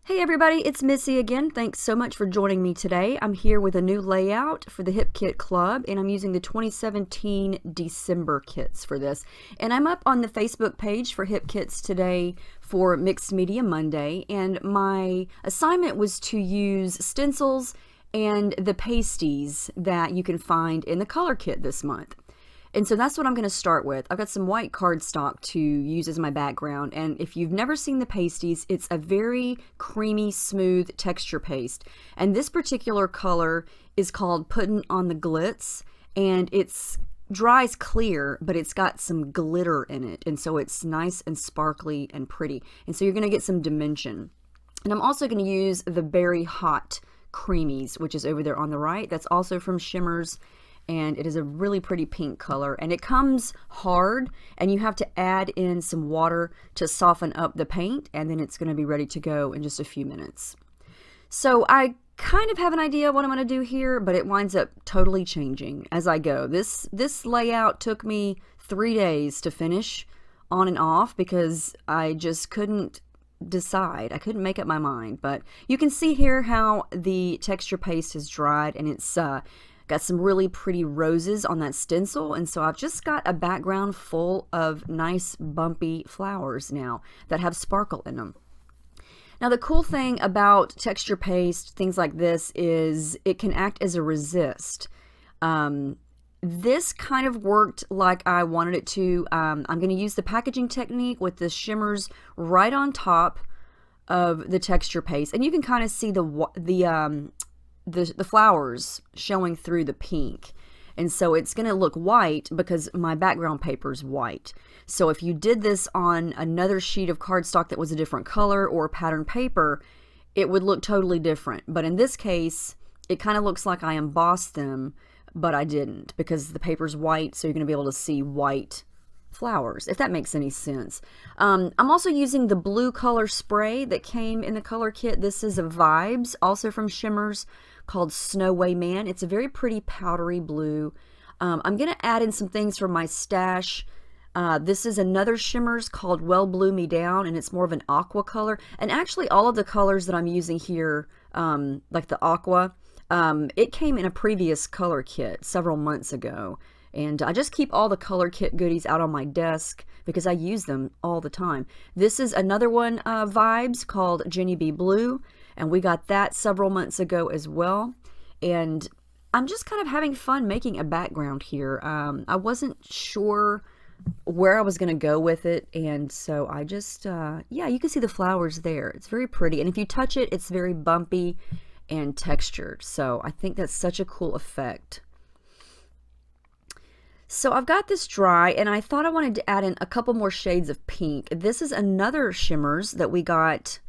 Hey everybody, it's Missy again. Thanks so much for joining me today. I'm here with a new layout for the Hip Kit Club, and I'm using the 2017 December kits for this. And I'm up on the Facebook page for Hip Kits today for Mixed Media Monday, and my assignment was to use stencils and the pasties that you can find in the color kit this month. And so that's what I'm going to start with. I've got some white cardstock to use as my background, and if you've never seen the pasties, it's a very creamy, smooth texture paste. And this particular color is called Puttin' on the Glitz, and it's dries clear, but it's got some glitter in it, and so it's nice and sparkly and pretty. And so you're going to get some dimension. And I'm also going to use the Berry Hot Creamies, which is over there on the right. That's also from Shimmers, and it is a really pretty pink color, and it comes hard, and you have to add in some water to soften up the paint, and then it's going to be ready to go in just a few minutes. So I kind of have an idea what I'm going to do here, but it winds up totally changing as I go. This layout took me 3 days to finish on and off because I just couldn't decide. I couldn't make up my mind, but you can see here how the texture paste has dried, and it's got some really pretty roses on that stencil, and so I've just got a background full of nice bumpy flowers now that have sparkle in them. Now the cool thing about texture paste, things like this, is it can act as a resist. This kind of worked like I wanted it to. I'm going to use the packaging technique with the shimmers right on top of the texture paste, and you can kind of see the flowers showing through the pink, and so it's going to look white because my background paper is white. So if you did this on another sheet of cardstock that was a different color or pattern paper, it would look totally different. But in this case, it kind of looks like I embossed them, but I didn't, because the paper's white, so you're going to be able to see white flowers, if that makes any sense. I'm also using the blue color spray that came in the color kit. This is a Vibes, also from Shimmers, called Snow Way Man. It's a very pretty powdery blue. I'm going to add in some things from my stash. This is another Shimmers called Well Blue Me Down, and it's more of an aqua color. And actually all of the colors that I'm using here, like the aqua, it came in a previous color kit several months ago. And I just keep all the color kit goodies out on my desk because I use them all the time. This is another one, Vibes, called Jenny B. Blue, and we got that several months ago as well. And I'm just kind of having fun making a background here. I wasn't sure where I was going to go with it, and so I just, yeah, you can see the flowers there. It's very pretty, and if you touch it, it's very bumpy and textured. So I think that's such a cool effect. So I've got this dry, and I thought I wanted to add in a couple more shades of pink. This is another Shimmers that we got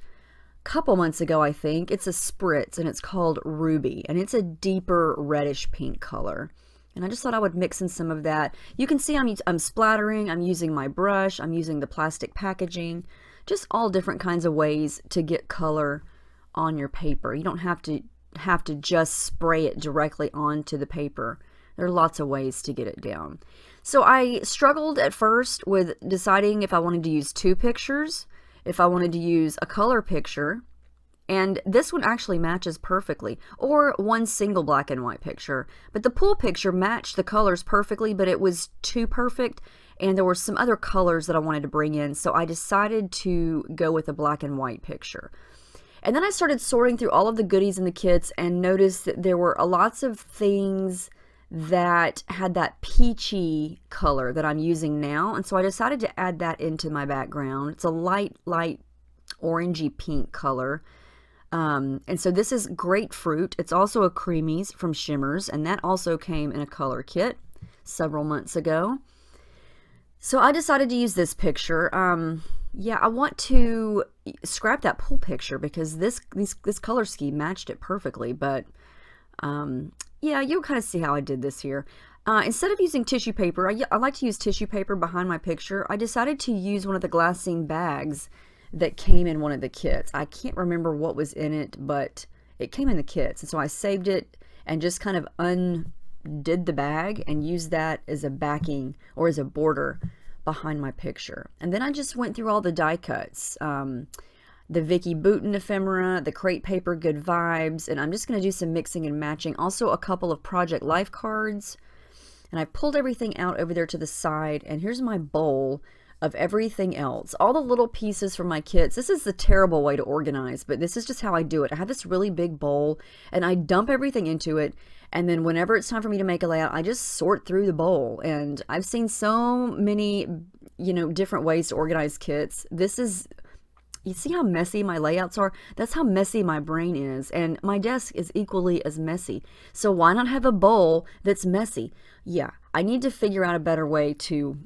a couple months ago, I think. It's a spritz, and it's called Ruby, and it's a deeper reddish pink color. And I just thought I would mix in some of that. You can see I'm splattering, I'm using my brush, I'm using the plastic packaging, just all different kinds of ways to get color on your paper. You don't have to just spray it directly onto the paper. There are lots of ways to get it down. So I struggled at first with deciding if I wanted to use two pictures, if I wanted to use a color picture, and this one actually matches perfectly, or one single black and white picture. But the pool picture matched the colors perfectly, but it was too perfect, and there were some other colors that I wanted to bring in, so I decided to go with a black and white picture. And then I started sorting through all of the goodies in the kits and noticed that there were lots of things that had that peachy color that I'm using now, and so I decided to add that into my background. It's a light orangey pink color, and so this is Grapefruit. It's also a Creamies from Shimmers, and that also came in a color kit several months ago. So I decided to use this picture. Yeah, I want to scrap that pool picture because this color scheme matched it perfectly, but yeah, you'll kind of see how I did this here. Instead of using tissue paper, I like to use tissue paper behind my picture. I decided to use one of the glassine bags that came in one of the kits. I can't remember what was in it, but it came in the kits. And so I saved it and just kind of undid the bag and used that as a backing or as a border behind my picture. And then I just went through all the die cuts. the Vicky Bouton ephemera, the crepe paper Good Vibes, and I'm just going to do some mixing and matching. Also a couple of Project Life cards. And I pulled everything out over there to the side, and here's my bowl of everything else. All the little pieces from my kits. This is a terrible way to organize, but this is just how I do it. I have this really big bowl, and I dump everything into it, and then whenever it's time for me to make a layout, I just sort through the bowl. And I've seen so many, different ways to organize kits. You see how messy my layouts are? That's how messy my brain is, and my desk is equally as messy. So why not have a bowl that's messy? Yeah, I need to figure out a better way to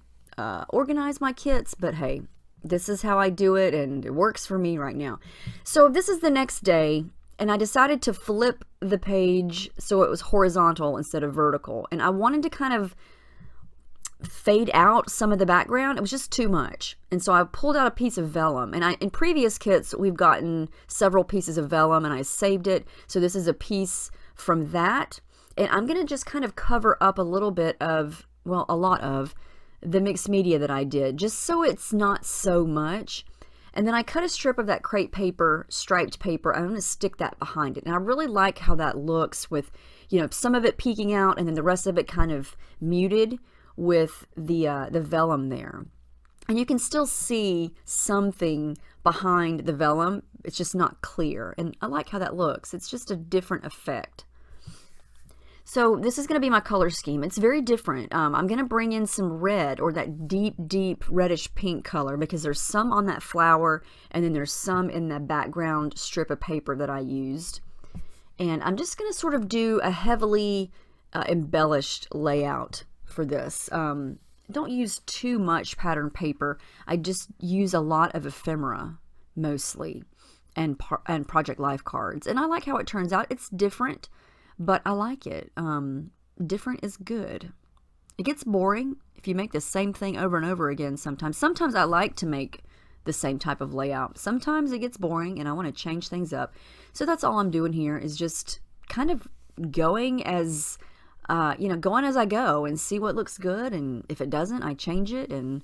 organize my kits, but hey, this is how I do it, and it works for me right now. So this is the next day, and I decided to flip the page so it was horizontal instead of vertical, and I wanted to kind of fade out some of the background. It was just too much. And so I pulled out a piece of vellum, and in previous kits we've gotten several pieces of vellum, and I saved it. So this is a piece from that, and I'm going to just kind of cover up a little bit of, well, a lot of the mixed media that I did, just so it's not so much. And then I cut a strip of that crepe paper, striped paper. I'm going to stick that behind it, and I really like how that looks with, some of it peeking out and then the rest of it kind of muted with the vellum there. And you can still see something behind the vellum. It's just not clear, and I like how that looks. It's just a different effect. So this is going to be my color scheme. It's very different. I'm going to bring in some red, or that deep reddish pink color, because there's some on that flower, and then there's some in the background strip of paper that I used. And I'm just going to sort of do a heavily embellished layout for this. Don't use too much pattern paper. I just use a lot of ephemera mostly, and Project Life cards. And I like how it turns out. It's different, but I like it. Different is good. It gets boring if you make the same thing over and over again sometimes. Sometimes I like to make the same type of layout. Sometimes it gets boring and I want to change things up. So that's all I'm doing here, is just kind of going as going as I go and see what looks good, and if it doesn't, I change it. And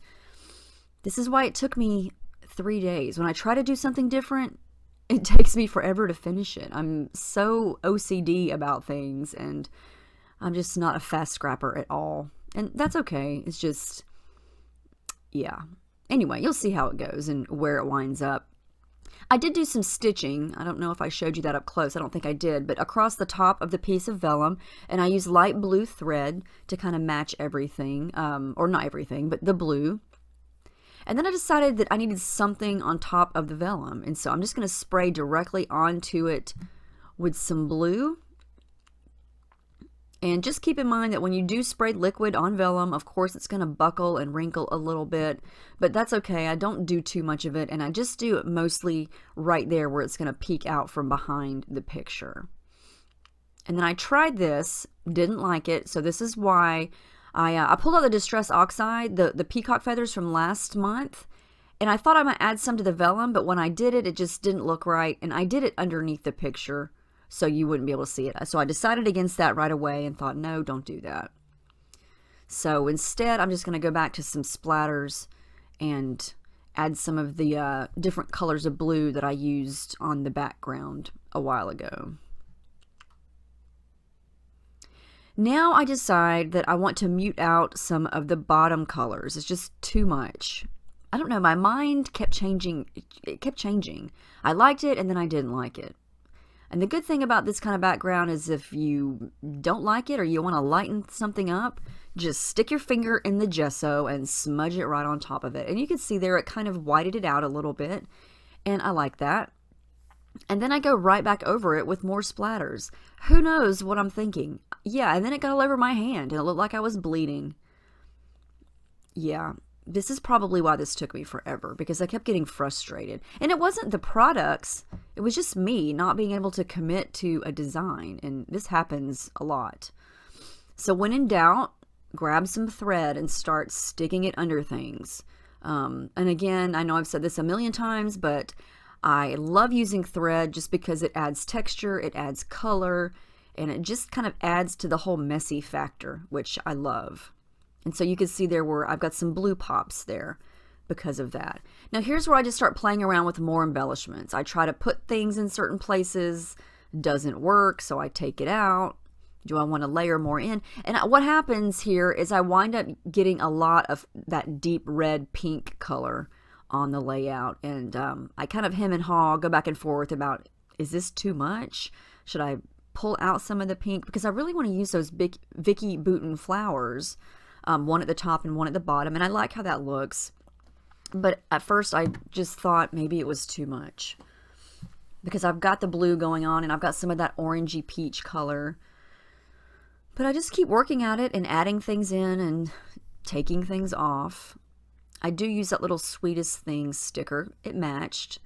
this is why it took me 3 days. When I try to do something different, it takes me forever to finish it. I'm so OCD about things, and I'm just not a fast scrapper at all. And that's okay. It's just, yeah. Anyway, you'll see how it goes and where it winds up. I did do some stitching. I don't know if I showed you that up close. I don't think I did, but across the top of the piece of vellum, and I used light blue thread to kind of match everything, or not everything, but the blue. And then I decided that I needed something on top of the vellum, and so I'm just going to spray directly onto it with some blue. And just keep in mind that when you do spray liquid on vellum, of course it's going to buckle and wrinkle a little bit, but that's okay. I don't do too much of it, and I just do it mostly right there where it's going to peek out from behind the picture. And then I tried this, didn't like it, so this is why I pulled out the Distress Oxide, the peacock feathers from last month, and I thought I might add some to the vellum, but when I did it, it just didn't look right, and I did it underneath the picture, so you wouldn't be able to see it. So I decided against that right away and thought, no, don't do that. So instead, I'm just going to go back to some splatters and add some of the different colors of blue that I used on the background a while ago. Now I decide that I want to mute out some of the bottom colors. It's just too much. I don't know, my mind kept changing. It kept changing. I liked it, and then I didn't like it. And the good thing about this kind of background is if you don't like it or you want to lighten something up, just stick your finger in the gesso and smudge it right on top of it. And you can see there it kind of whited it out a little bit, and I like that. And then I go right back over it with more splatters. Who knows what I'm thinking? Yeah, and then it got all over my hand and it looked like I was bleeding. Yeah. This is probably why this took me forever, because I kept getting frustrated. And it wasn't the products, it was just me not being able to commit to a design, and this happens a lot. So when in doubt, grab some thread and start sticking it under things. And again, I know I've said this a million times, but I love using thread just because it adds texture, it adds color, and it just kind of adds to the whole messy factor, which I love. And so you can see there where I've got some blue pops there because of that. Now here's where I just start playing around with more embellishments. I try to put things in certain places, doesn't work, so I take it out. Do I want to layer more in? And what happens here is I wind up getting a lot of that deep red pink color on the layout, and I kind of hem and haw, go back and forth about, is this too much? Should I pull out some of the pink? Because I really want to use those big Vicky Bouton flowers, one at the top and one at the bottom, and I like how that looks. But at first I just thought maybe it was too much, because I've got the blue going on and I've got some of that orangey peach color. But I just keep working at it and adding things in and taking things off. I do use that little Sweetest Things sticker. It matched.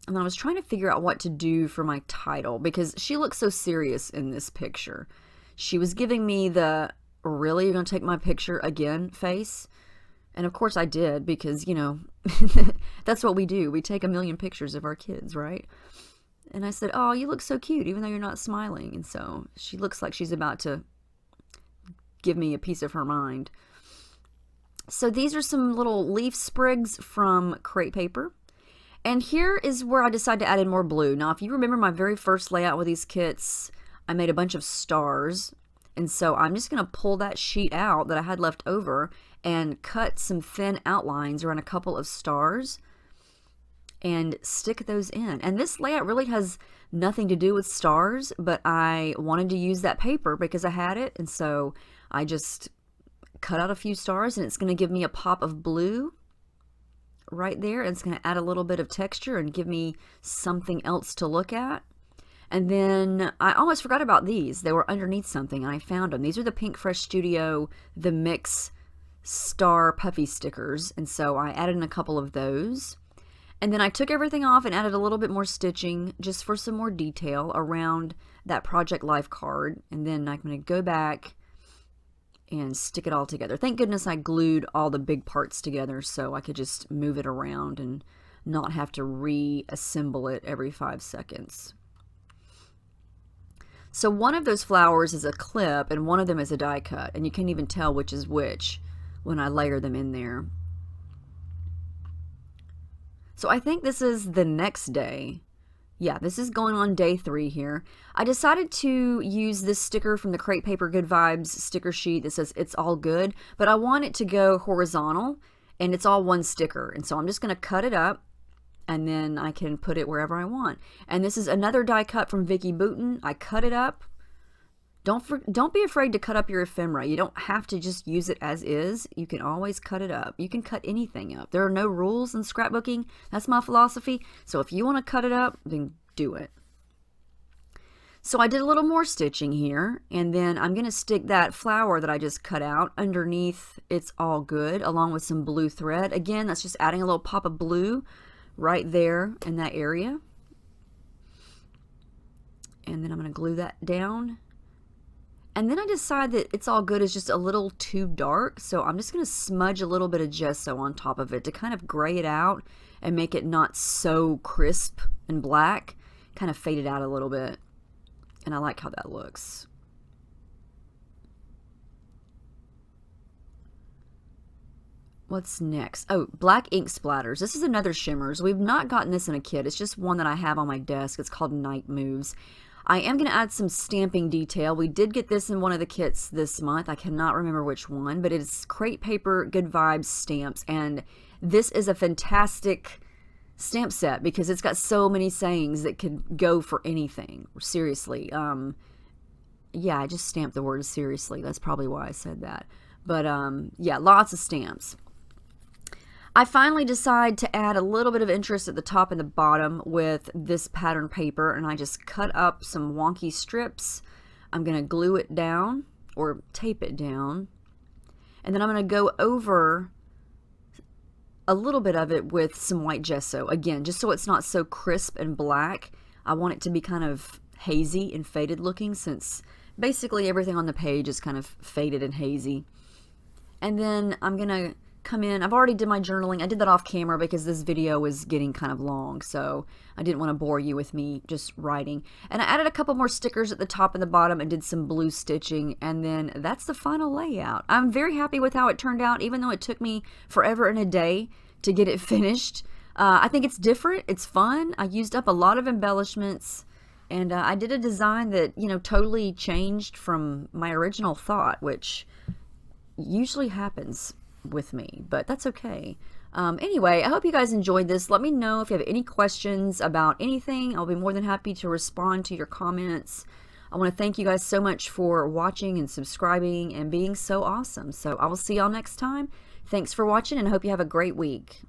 And I was trying to figure out what to do for my title, because she looks so serious in this picture. She was giving me the, really, you're going to take my picture again face? And of course I did, because, you know, that's what we do. We take a million pictures of our kids, right? And I said, oh, you look so cute, even though you're not smiling. And so she looks like she's about to give me a piece of her mind. So these are some little leaf sprigs from crepe paper. And here is where I decided to add in more blue. Now, if you remember my very first layout with these kits, I made a bunch of stars. And so I'm just going to pull that sheet out that I had left over and cut some thin outlines around a couple of stars and stick those in. And this layout really has nothing to do with stars, but I wanted to use that paper because I had it. And so I just cut out a few stars, and it's going to give me a pop of blue right there. And it's going to add a little bit of texture and give me something else to look at. And then I almost forgot about these. They were underneath something and I found them. These are the Pink Fresh Studio The Mix Star Puffy stickers. And so I added in a couple of those. And then I took everything off and added a little bit more stitching just for some more detail around that Project Life card. And then I'm going to go back and stick it all together. Thank goodness I glued all the big parts together so I could just move it around and not have to reassemble it every 5 seconds. So one of those flowers is a clip and one of them is a die cut, and you can't even tell which is which when I layer them in there. So I think this is the next day. Yeah, this is going on day 3 here. I decided to use this sticker from the Crepe Paper Good Vibes sticker sheet that says it's all good, but I want it to go horizontal and it's all one sticker. And so I'm just going to cut it up and then I can put it wherever I want. And this is another die cut from Vicky Bouton. I cut it up. Don't be afraid to cut up your ephemera. You don't have to just use it as is. You can always cut it up. You can cut anything up. There are no rules in scrapbooking. That's my philosophy. So if you want to cut it up, then do it. So I did a little more stitching here, and then I'm going to stick that flower that I just cut out underneath It's All Good along with some blue thread. Again, that's just adding a little pop of blue right there in that area. And then I'm going to glue that down. And then I decide that It's All Good is just a little too dark, so I'm just going to smudge a little bit of gesso on top of it to kind of gray it out and make it not so crisp and black, kind of fade it out a little bit. And I like how that looks. What's next? Oh, black ink splatters. This is another shimmers. We've not gotten this in a kit. It's just one that I have on my desk. It's called Night Moves. I am going to add some stamping detail. We did get this in one of the kits this month. I cannot remember which one, but it's Crepe Paper Good Vibes stamps. And this is a fantastic stamp set because it's got so many sayings that could go for anything. Seriously. Yeah, I just stamped the word seriously. That's probably why I said that. But yeah, lots of stamps. I finally decide to add a little bit of interest at the top and the bottom with this pattern paper, and I just cut up some wonky strips. I'm going to glue it down or tape it down, and then I'm going to go over a little bit of it with some white gesso. Again, just so it's not so crisp and black. I want it to be kind of hazy and faded looking, since basically everything on the page is kind of faded and hazy. And then I'm going to come in. I've already did my journaling. I did that off camera because this video is getting kind of long, so I didn't want to bore you with me just writing. And I added a couple more stickers at the top and the bottom and did some blue stitching, and then that's the final layout. I'm very happy with how it turned out, even though it took me forever and a day to get it finished. I think it's different. It's fun. I used up a lot of embellishments, and I did a design that, you know, totally changed from my original thought, which usually happens with me, but that's okay. Anyway, I hope you guys enjoyed this. Let me know if you have any questions about anything. I'll be more than happy to respond to your comments. I want to thank you guys so much for watching and subscribing and being so awesome. So I will see y'all next time. Thanks for watching, and I hope you have a great week.